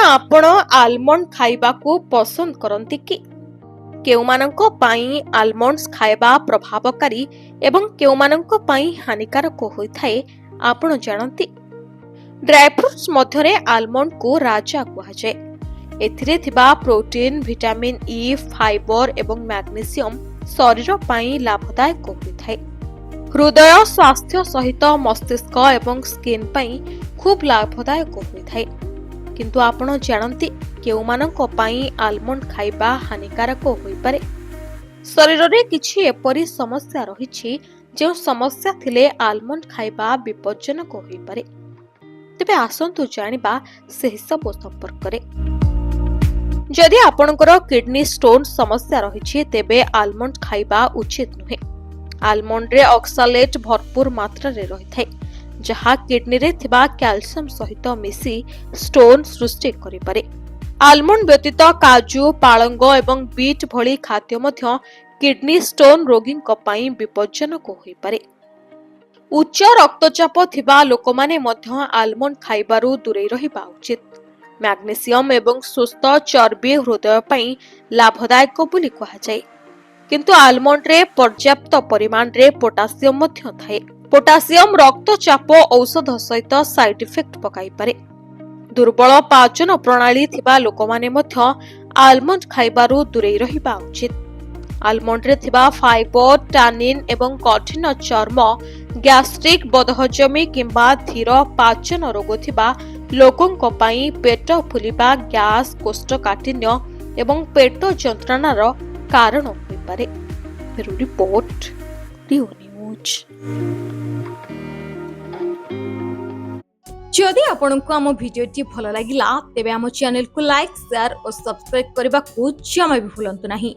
आपण आलमंड खाइबाकू पसंद करंती कि? केउमानंको पाई आलमंड्स खाइबा प्रभावकारी एवं केउमानंको पाई हानिकारक होइथाए आपण जानती? ड्राई फ्रूट्स मध्यरे आलमंड को राजा कुहाଯାଏ। एथिरे थिबा प्रोटीन, विटामिन ई, फाइबर एवं मैग्नीशियम शरीर पाई लाभदायक होइथाए। हृदय स्वास्थ्य सहित मस्तिष्क एवं स्किन पाई खूब लाभदायक होइथाए। किंतु आपण जानती केउमानंको पाई आलमंड खाइबा हानिकारक होई पारे? शरीर रे किछि एपरि समस्या रहिछि जे समस्या थिले आलमंड खाइबा विपज्जनक होई पारे। तेबे आसंतु जानिबा सेहि सब संपर्क रे। जदि आपनकर किडनी स्टोन समस्या रहिछि तेबे आलमंड खाइबा उचित नुहे। आलमंड रे ऑक्सालेट भरपूर मात्रा रे रहिथाय, जहा किडनी रे थिबा कैल्शियम सहित मिसी स्टोन सृष्टि करि पारे। आलमंड व्यतीत काजू, पालंग एवं बीट भली खाद्य मध्य किडनी स्टोन रोगी पई विपज्जनक होई पारे। उच्च रक्तचाप थिबा लोकमाने मध्य आलमंड खाइबारु दूरे रहिबा उचित। मैग्नीशियम एवं सुस्थ चर्बी हृदय पई लाभदायक बोली कहा जाय। किंतु आलमंड रे पर्याप्त परिमाण रे पोटासियम मध्य थाए। पोटासियम रक्तचाप औषध सहित साइड इफेक्ट पकाई पारे। दुर्बल पाचन प्रणाली थिबा लोकमाने मध्य आलमंड खाइबारु दूरे रहिबा उचित। आलमंड रे थिबा फाइबर, टानिन एवं कठिन चर्म गैस्ट्रिक, बदहजमी किंबा धीर पाचन रोग थिबा लोकंक पई पेट फुलिबा, गैस, कोष्ठकाठिन्य एवं पेट जंत्रणार कारण होई पारे। फेरो रिपोर्ट रियो न्यूज। जदि आपंक आम भिडियोटी भल लगिला तेबे आम चैनल को लाइक, शेयर और सब्सक्राइब करने को जमा भी भूलंतु नहीं।